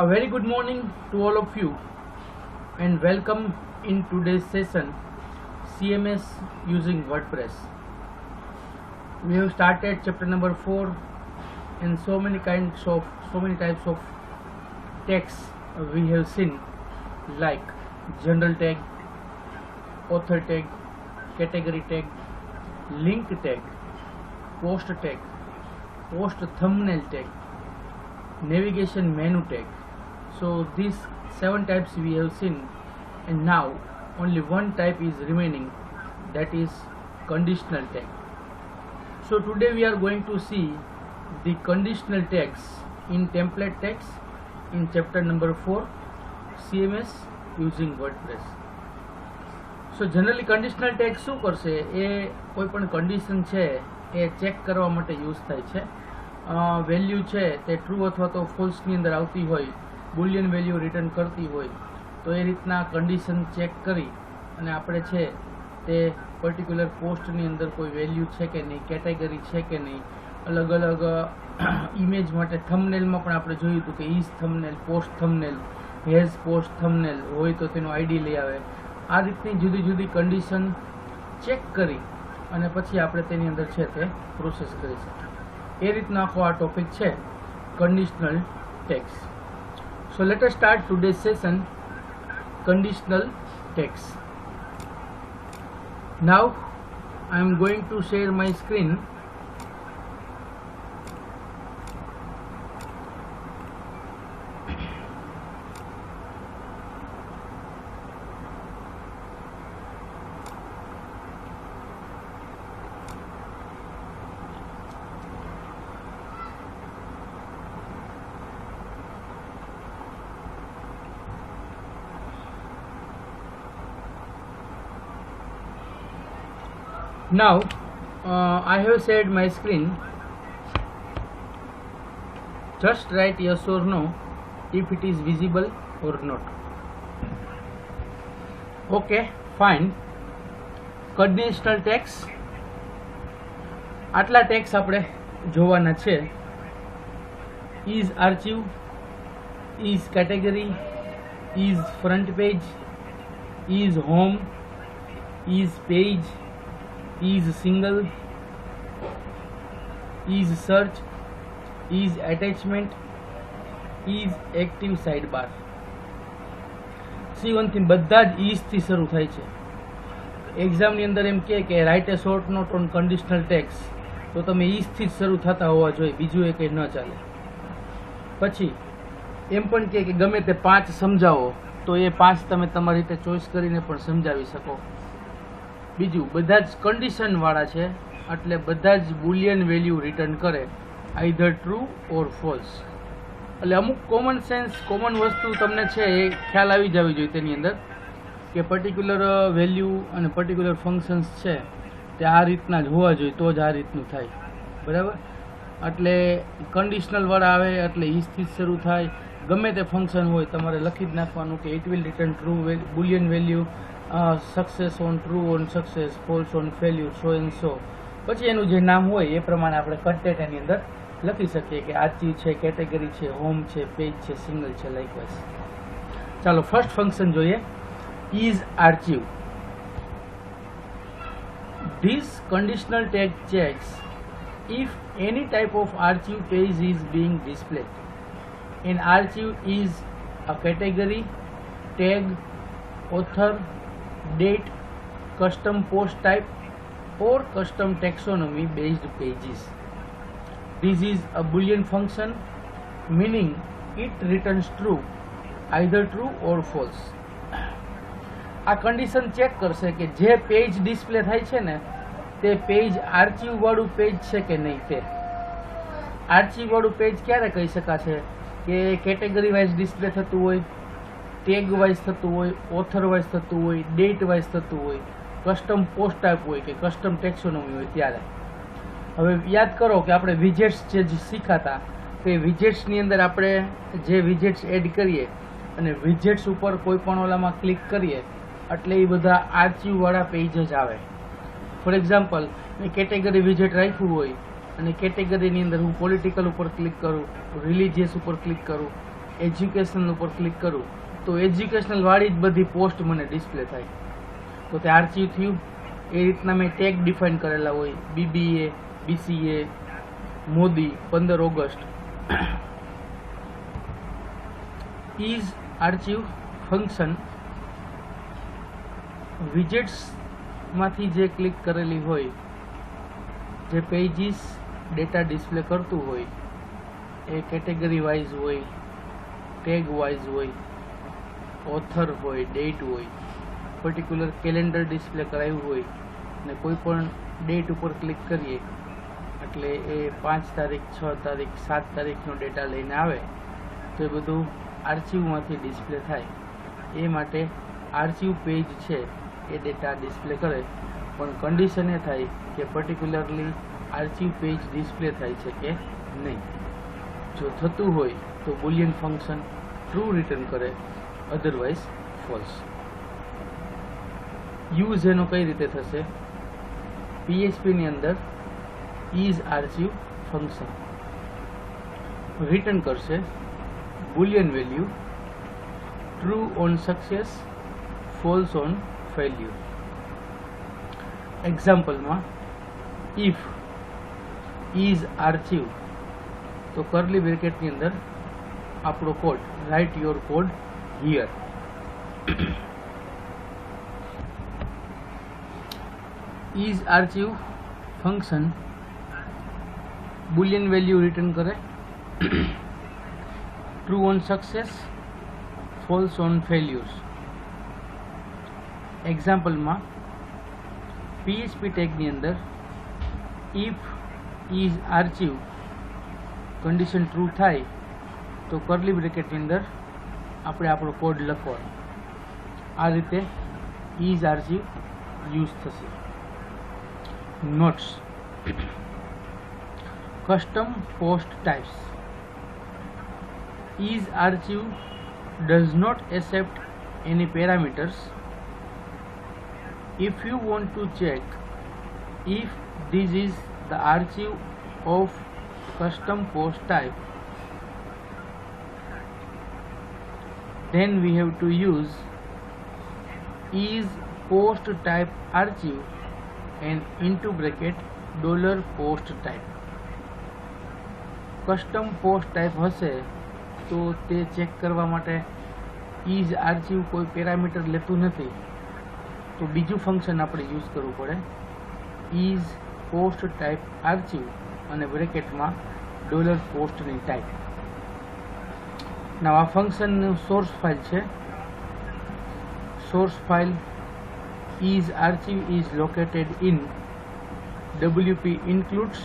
A very good morning to all of you and welcome in today's session CMS using WordPress. We have started chapter number 4 and so many types of tags we have seen, like general tag, author tag, category tag, link tag, post tag, post thumbnail tag, navigation menu tag. So these 7 types we have seen, and now only one type is remaining, that is conditional tag. So today we are going to see the conditional tags in template tags in chapter number 4 CMS using WordPress. So generally conditional tag શું કરશે, એ કોઈ પણ condition છે એ check કરવા માટે use થાય છે. Value છે તે ટ્રુ અથવા તો ફોલ્સની અંદર આવતી હોય, બુલિયન વેલ્યુ રિટર્ન કરતી હોય, તો એ રીતના કન્ડિશન ચેક કરી અને આપણે છે તે પર્ટિક્યુલર પોસ્ટની અંદર કોઈ વેલ્યુ છે કે નહીં, કેટેગરી છે કે નહીં, અલગ અલગ ઇમેજ માટે થંબનેલમાં પણ આપણે જોયું હતું કે is thumbnail, post thumbnail, has post thumbnail હોય તો તેનો આઈડી લઈ આવે. આ રીતની જુદી જુદી કન્ડિશન ચેક કરી અને પછી આપણે તેની અંદર છે તે પ્રોસેસ કરી શકીએ. એ રીતનો આખો આ ટોપિક છે conditional tags. So let us start today's session, conditional tags. Now I am going to share my screen. Now I have shared my screen. Just write yes or no if it is visible or not. Okay, fine. Conditional tags, આટલા tags આપણે જોવાના છે. is archive, is category, is front page, is home, is page, is single, is search, is attachment, is active sidebar. C1 થી બધા જ is થી શરૂ થાય છે. એક્ઝામની અંદર એમ કે write a short note on conditional tags, તો તમે is થી જ શરૂ થતા હોવા જોઈએ, બીજું એ કંઈ ન ચાલે. પછી એમ પણ કે ગમે તે 5 સમજાવો તો એ 5 તમે તમારી રીતે ચોઈસ કરીને પણ સમજાવી શકો. બીજું, બધા જ કન્ડિશન વાળા છે એટલે બધા જ બુલિયન વેલ્યુ રિટર્ન કરે, આઈધર ટ્રુ ઓર ફોલ્સ. એટલે અમુક કોમન સેન્સ, કોમન વસ્તુ તમને છે એ ખ્યાલ આવી જવી જોઈએ તેની અંદર કે પર્ટિક્યુલર વેલ્યુ અને પર્ટિક્યુલર ફંક્શન્સ છે તે આ રીતના જ હોવા જોઈએ, તો જ આ રીતનું થાય. બરાબર? એટલે કન્ડિશનલ વાળા આવે એટલે ઇઝથી જ શરૂ થાય. ગમે તે ફંક્શન હોય તમારે લખી જ નાખવાનું કે it will return true Boolean value, success on true on success, false on failure, so and so. પછી એનું જે નામ હોય એ પ્રમાણે આપણે કન્ટેન્ટ એની અંદર લખી શકીએ કે આર્ચિવ છે, કેટેગરી છે, હોમ છે, પેજ છે, સિંગલ છે, લાઇકવાઇઝ. ચાલો ફર્સ્ટ ફંક્શન જોઈએ, is archive. This conditional tag checks if any type of archive page is being displayed. An archive is a category, tag, author, date, custom post type or custom taxonomy based pages. This is a boolean function, meaning it returns true, either true or false. આ condition check કરશે કે જે page display થાય છે ને તે page archive વાળું page છે કે નહીં. તે આર્ચિવ વાળું પેજ ક્યારે કહી શકાશે કે કેટેગરી વાઇઝ ડિસ્પ્લે થતું હોય, ટેગ વાઇઝ થતું હોય, ઓથર વાઇઝ થતું હોય, ડેટ વાઇઝ થતું હોય, કસ્ટમ પોસ્ટ ટાઈપ હોય કે કસ્ટમ ટેક્સોનોમી હોય ત્યારે. હવે યાદ કરો કે આપણે વિજેટ્સ જે શીખાતા, તો એ વિજેટ્સની અંદર આપણે જે વિજેટ્સ એડ કરીએ અને વિજેટ્સ ઉપર કોઈ પણ ઓલામાં ક્લિક કરીએ એટલે એ બધા આર્ચિવવાળા પેજ જ આવે. ફોર એક્ઝામ્પલ, મેં કેટેગરી વિજેટ રાખ્યું હોય અને કેટેગરીની અંદર હું પોલિટિકલ ઉપર ક્લિક કરું, રિલિજિયસ ઉપર ક્લિક કરું, એજ્યુકેશન ઉપર ક્લિક કરું તો એજ્યુકેશનલ વાળી જ બધી પોસ્ટ મને ડિસ્પ્લે થાય. તો તે આર્ચિવ થયું. એ રીતના મેં ટેગ ડિફાઇન કરેલા હોય, BBA, BCA, Modi 15 August. Is archive function વિજેટ્સમાંથી જે ક્લિક કરેલી હોય, જે પેજીસ ડેટા ડિસ્પ્લે કરતું હોય એ કેટેગરી વાઇઝ હોય, ટેગ વાઇઝ હોય, ઓથર હોય, ડેટ હોય, પર્ટિક્યુલર કેલેન્ડર ડિસ્પ્લે કરાવ્યું હોય ને કોઈ પણ ડેટ ઉપર ક્લિક કરીએ એટલે એ 5 તારીખ, 6 તારીખ, 7 તારીખનો ડેટા લઈને આવે તો એ બધું આર્ચિવમાંથી ડિસ્પ્લે થાય. એ માટે આર્ચિવ પેજ છે એ ડેટા ડિસ્પ્લે કરે, પણ કન્ડિશન એ થાય કે પર્ટિક્યુલરલી આર્ચિવ પેજ ડિસ્પ્લે થાય છે કે નહીં. જો થતું હોય તો બુલિયન ફંક્શન ટ્રુ રિટર્ન કરે, અધરવાઇઝ ફોલ્સ. યુઝ એનો કઈ રીતે થશે? PHP ની અંદર ઇઝ આર્ચિવ ફંક્શન રિટર્ન કરશે boolean value true on success, false on failure. એક્ઝામ્પલમાં ઇફ ઇઝ આર્ચિવ તો કર્લી બ્રેકેટની અંદર આપણો code, right your code here. Is archive function boolean value return કરે true on success, false on failures. એક્ઝામ્પલમાં PHP ટેગની અંદર if is archive condition true થાય તો કર્લી બ્રેકેટની અંદર આપણે આપણો કોડ લખવાનો. આ રીતે ઇઝ આર્ચિવ યુઝ થશે. Notes. Custom post types. Is archive does not accept any parameters. If you want to check if this is the archive of custom post type, then we have to use is post type archive and into bracket $post type. Custom post type હશે તો તે check કરવા માટે is archive કોઈ parameter લેતું નથી, તો બીજું ફંક્શન આપણે યુઝ કરવું પડે, ઇઝ પોસ્ટ ટાઈપ આર્ચિવ અને બ્રેકેટમાં $પોસ્ટની ટાઈપ. આ ફંક્શનનું સોર્સ ફાઇલ છે. Source file is archive is located in WP includes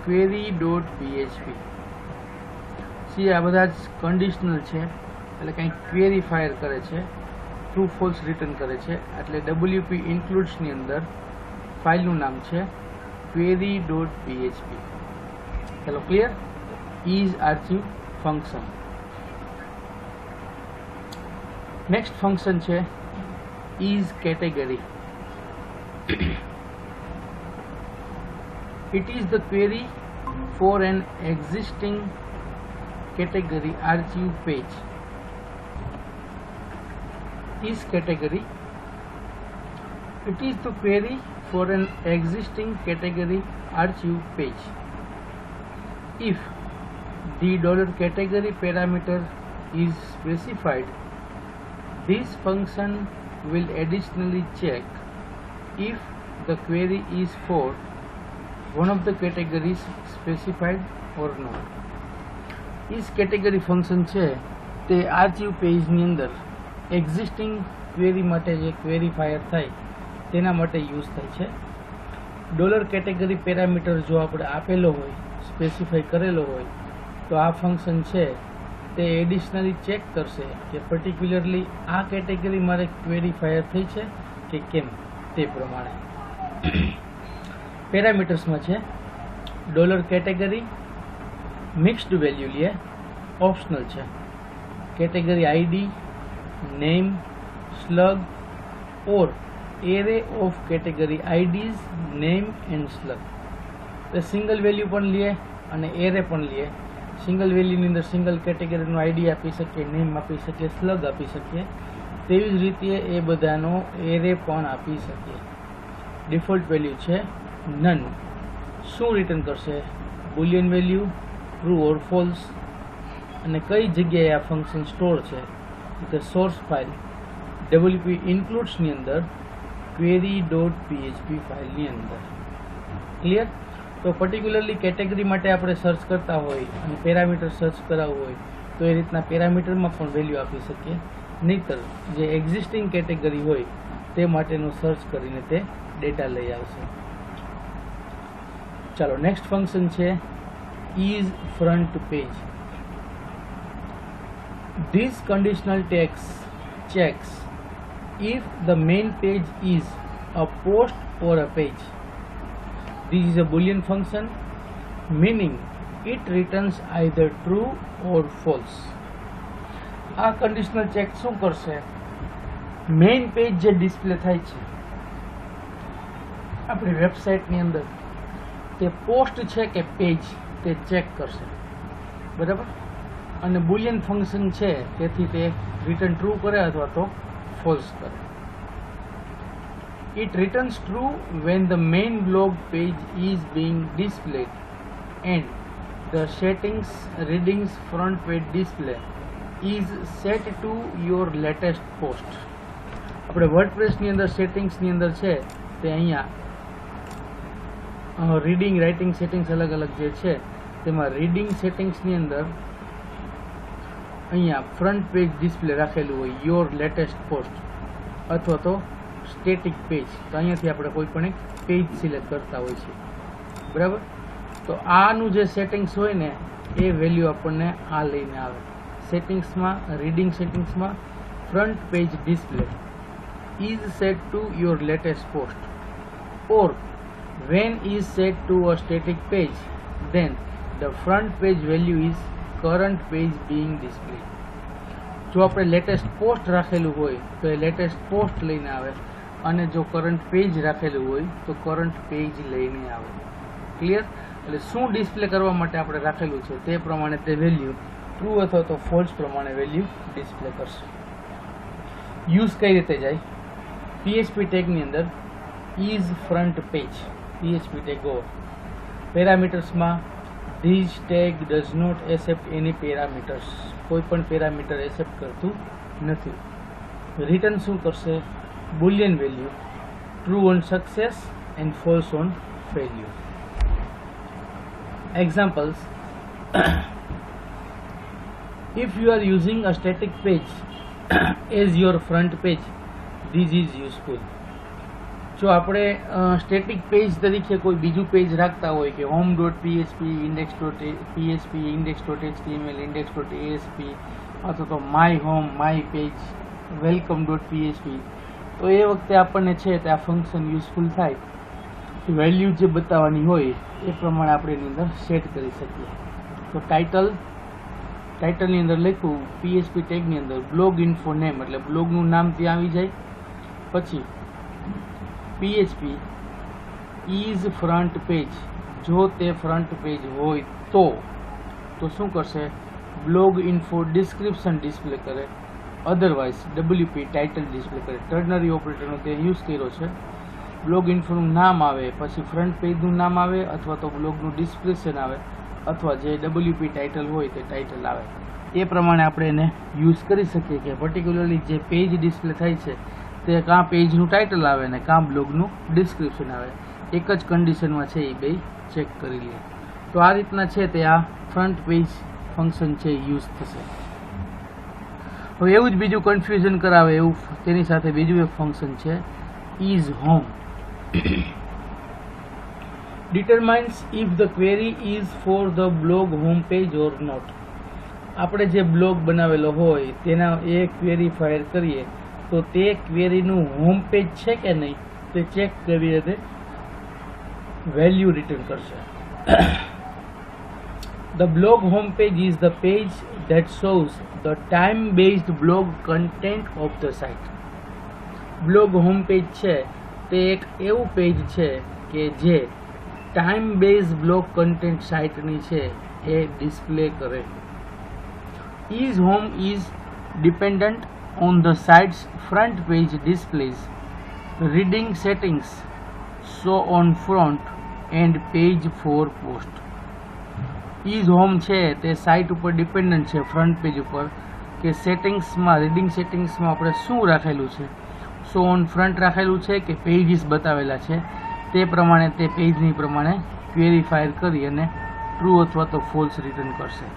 /query.php. આ બધા જ કન્ડિશનલ છે, એટલે કંઈક ક્વેરી ફાયર કરે છે, ટ્રુ ફોલ્સ રિટર્ન કરે છે. એટલે WP ઇન્ક્લુડ્સની અંદર ફાઇલનું નામ છે query.php. ચાલો clear? Is archive function. Next function છે is category. It is the query for an existing category archive page. Is category. It is the query for an existing category archive page. If the $category parameter is specified, this function will additionally check if the query is for one of the categories specified or not. इस category function છે તે archive પેજની અંદર existing query માટે જે query fire થાય તેના માટે use થાય છે. $category પેરામીટર જો આપણે આપેલો હોય, સ્પેસિફાઈ કરેલો હોય, તો આ ફંક્શન છે તે એડિશનલી ચેક કરશે કે પર્ટિક્યુલરલી આ કેટેગરી મારે ક્વેરી ફાયર થઈ છે કે કેમ, તે પ્રમાણે. પેરામીટર્સમાં છે $category મિક્સ્ડ વેલ્યુ લે, ઓપ્શનલ છે. Category ID, name, slug or array of category IDs, name and slug. Single value પણ લે અને એરે પણ લે. સિંગલ વેલ્યુની અંદર સિંગલ કેટેગરીનો આઈડી આપી શકીએ, નેમ આપી શકીએ, સ્લગ આપી શકીએ. તેવી જ રીતે એ બધાનો એરે પણ આપી શકીએ. ડિફોલ્ટ વેલ્યુ છે નન. શું રિટર્ન કરશે? Boolean value, true or false. અને કઈ જગ્યાએ આ ફંક્શન સ્ટોર છે? કે સોર્સ ફાઇલ wp includes ની અંદર query.php ફાઇલની અંદર. ક્લિયર? તો પર્ટિક્યુલરલી કેટેગરી માટે આપણે સર્ચ કરતા હોય અને પેરામીટર સર્ચ કરાવવું હોય તો એ રીતના પેરામીટરમાં પણ વેલ્યુ આપી શકીએ. નહીતર જે એક્ઝિસ્ટિંગ કેટેગરી હોય તે માટેનું સર્ચ કરીને તે ડેટા લઈ આવશે. ચાલો નેક્સ્ટ ફંક્શન છે is front page. This conditional text checks if the main page is a post or a page. This is a Boolean function, meaning it returns either true or false. આ conditional check શું કરશે? Main page જે display થાય છે આપણી વેબસાઇટની અંદર તે post છે કે પેજ તે ચેક કરશે. બરાબર? અને બુલિયન ફંક્શન છે તેથી તે રિટર્ન ટ્રુ કરે અથવા તો ફોલ્સ કરે. It returns true when the main blog page is being displayed and the settings readings front page display is set to your latest post. આપણે વર્ડપ્રેસની અંદર સેટિંગ્સની અંદર છે તે અહીંયા રીડિંગ રાઇટિંગ સેટિંગ્સ અલગ અલગ જે છે તેમાં રીડિંગ સેટિંગ્સની અંદર અહીંયા ફ્રન્ટ પેજ ડિસ્પ્લે રાખેલું હોય યોર લેટેસ્ટ પોસ્ટ અથવા તો સ્ટેટિક પેજ. તો અહીંયાથી આપણે કોઈ પણ એક પેજ સિલેક્ટ કરતા હોય છે. બરાબર? તો આનું જે સેટિંગ્સ હોય ને એ વેલ્યુ આપણને આ લઈને આવે. સેટિંગ્સમાં રીડિંગ સેટિંગ્સમાં front page display is set to your latest post or when is set to a static page then the front page value is current page being displayed. જો આપણે લેટેસ્ટ પોસ્ટ રાખેલું હોય તો એ લેટેસ્ટ પોસ્ટ લઈને આવે અને જો current page રાખેલું હોય તો કરંટ પેજ લઈને આવે. ક્લિયર? એટલે શું ડિસ્પ્લે કરવા માટે આપણે રાખેલું છે તે પ્રમાણે તે વેલ્યુ ટ્રુ અથવા તો ફોલ્સ પ્રમાણે વેલ્યુ ડિસ્પ્લે કરશે. યુઝ કઈ રીતે જાય? પીએચપી ટેગની અંદર is front page PHP tag over પેરામીટર્સમાં this tag does not accept any parameters. કોઈ પણ પેરામીટર એક્સેપ્ટ કરતું નથી. રિટર્ન શું કરશે? Boolean value true on success and false on failure. Examples: if you are using a static page as your front page, this is useful. જો આપણે static page તરીકે કોઈ બીજું પેજ રાખતા હોય કે home.php, index.php, index.html, index.asp અથવા તો my home, my page, welcome.php, તો એ વખતે આપણને છે તે આ ફંક્શન યુઝફુલ થાય. વેલ્યુ જે બતાવવાની હોય એ પ્રમાણે આપણે એની અંદર સેટ કરી શકીએ. તો ટાઇટલની અંદર લખ્યું પીએચપી ટેગની અંદર બ્લોગ ઇન્ફો નેમ એટલે બ્લોગનું નામ ત્યાં આવી જાય. પછી પીએચપી ઇઝ ફ્રન્ટ પેજ, જો તે ફ્રન્ટ પેજ હોય તો શું કરશે? બ્લોગ ઇન્ફો ડિસ્ક્રિપ્શન ડિસ્પ્લે કરે. અધરવાઇઝ ડબલ્યુપી ટાઇટલ ડિસ્પ્લે કરે. ટર્નરી ઓપરેટરનો તે યુઝ કર્યો છે. બ્લોગ ઇન્ફોનું નામ આવે, પછી ફ્રન્ટ પેજનું નામ આવે અથવા તો બ્લોગનું ડિસ્ક્રિપ્શન આવે અથવા જે ડબલ્યુપી ટાઇટલ હોય તે ટાઇટલ આવે. એ પ્રમાણે આપણે એને યુઝ કરી શકીએ કે પર્ટિક્યુલરલી જે પેજ ડિસ્પ્લે થાય છે તે કાં પેજનું ટાઇટલ આવે ને કાં બ્લોગનું ડિસ્ક્રિપ્શન આવે. એક જ કન્ડિશનમાં છે એ બે ચેક કરી લઈએ. તો આ રીતના છે તે આ ફ્રન્ટ પેજ ફંક્શન છે યુઝ થશે. હવે એવું જ બીજું કન્ફ્યુઝન કરાવે એવું તેની સાથે બીજું એક ફંક્શન છે is home. determines if the query is for the blog home page or not. આપણે જે બ્લોગ બનાવેલો હોય તેના એ ક્વેરી ફાયર કરીએ તો તે ક્વેરીનું હોમ પેજ છે કે નહીં તે ચેક કરી અને વેલ્યુ રિટર્ન કરશે. The blog home page is the page that shows the time-based blog content of the site. Blog home page છે તે એક એવું પેજ છે કે જે ટાઈમ બેઝ બ્લોગ કન્ટેન્ટ સાઇટની છે એ ડિસ્પ્લે કરે. Ease Home is dependent on the site's front page displays, reading settings, show on front and page for post. Ease Home છે તે સાઇટ ઉપર ડિપેન્ડન્ટ છે ફ્રન્ટ પેજ ઉપર કે સેટિંગ્સમાં રીડિંગ સેટિંગ્સમાં આપણે શું રાખેલું છે, શો ઓન ફ્રન્ટ રાખેલું છે કે પેજીસ બતાવેલા છે તે પ્રમાણે તે પેજની પ્રમાણે ક્વેરીફાયર કરી અને ટ્રુ અથવા તો ફોલ્સ રિટર્ન કરશે.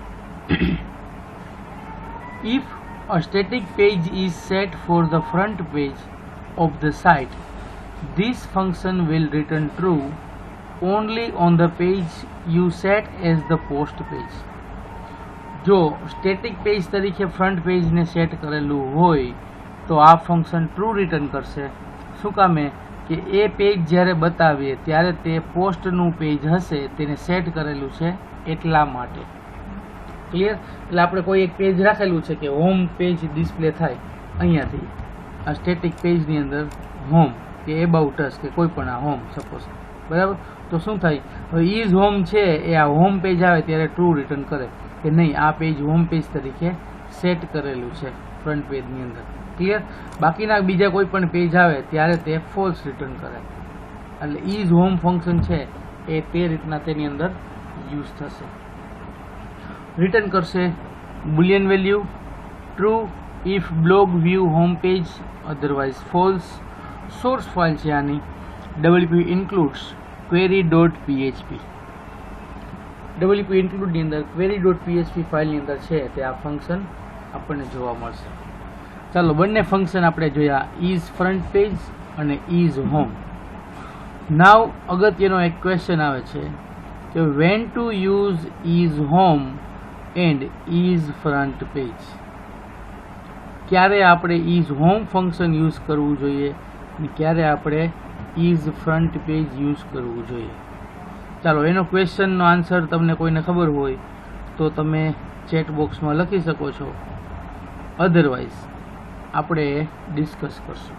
If a static page is set for the front page of the site, this function will return true only on the page you set as the post page. જો static page તરીકે front પેજને set કરેલું હોય તો આ function true return કરશે. શું કામે કે એ પેજ જ્યારે બતાવીએ ત્યારે તે પોસ્ટનું પેજ હશે તેને સેટ કરેલું છે એટલા માટે. ક્લિયર? એટલે આપણે કોઈ એક પેજ રાખેલું છે કે હોમ પેજ ડિસ્પ્લે થાય અહીંયાથી આ સ્ટેટિક પેજની અંદર હોમ કે એબાઉટ અસ કે કોઈ પણ આ હોમ સપોઝ, બરાબર? તો શું થાય, હવે ઇઝ હોમ છે એ આ હોમ પેજ આવે ત્યારે ટ્રુ રિટર્ન કરે કે નહીં આ પેજ હોમ પેજ તરીકે સેટ કરેલું છે ફ્રન્ટ પેજની અંદર. ક્લિયર? બાકીના બીજા કોઈ પણ પેજ આવે ત્યારે તે ફોલ્સ રિટર્ન કરે. એટલે ઇઝ હોમ ફંક્શન છે એ તે રીતના તેની અંદર યુઝ થશે. રિટર્ન કરશે boolean value true if blog view home page, otherwise false. Source file છે આની wp includes query.php. wp include ની અંદર query.php ફાઇલની અંદર છે તે આ ફંક્શન આપણને જોવા મળશે. ચાલો બંને ફંક્શન આપણે જોયા, ઇઝ ફ્રન્ટ પેજ અને ઇઝ હોમ. નાવ અગત્યનો એક ક્વેશ્ચન આવે છે કે when to use is home and is front page. ક્યારે આપણે ઇઝ હોમ ફંક્શન યુઝ કરવું જોઈએ અને ક્યારે આપણે ઇઝ ફ્રન્ટ પેજ યુઝ કરવું જોઈએ. ચાલો એનો ક્વેશ્ચનનો આન્સર તમને કોઈને ખબર હોય તો તમે ચેટ બોક્સમાં લખી શકો છો, અધરવાઇઝ આપણે ડિસ્કસ કરશું.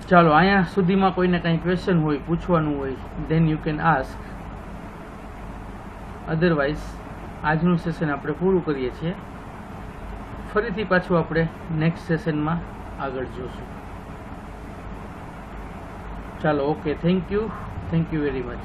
ચાલો અહીંયા સુધીમાં કોઈને કંઈ ક્વેશ્ચન હોય પૂછવાનું હોય then you can ask. Otherwise આજનું સેશન આપણે પૂરું કરીએ છીએ. ફરીથી પાછું આપણે નેક્સ્ટ સેશનમાં આગળ જોશું. ચાલો okay, thank you very much.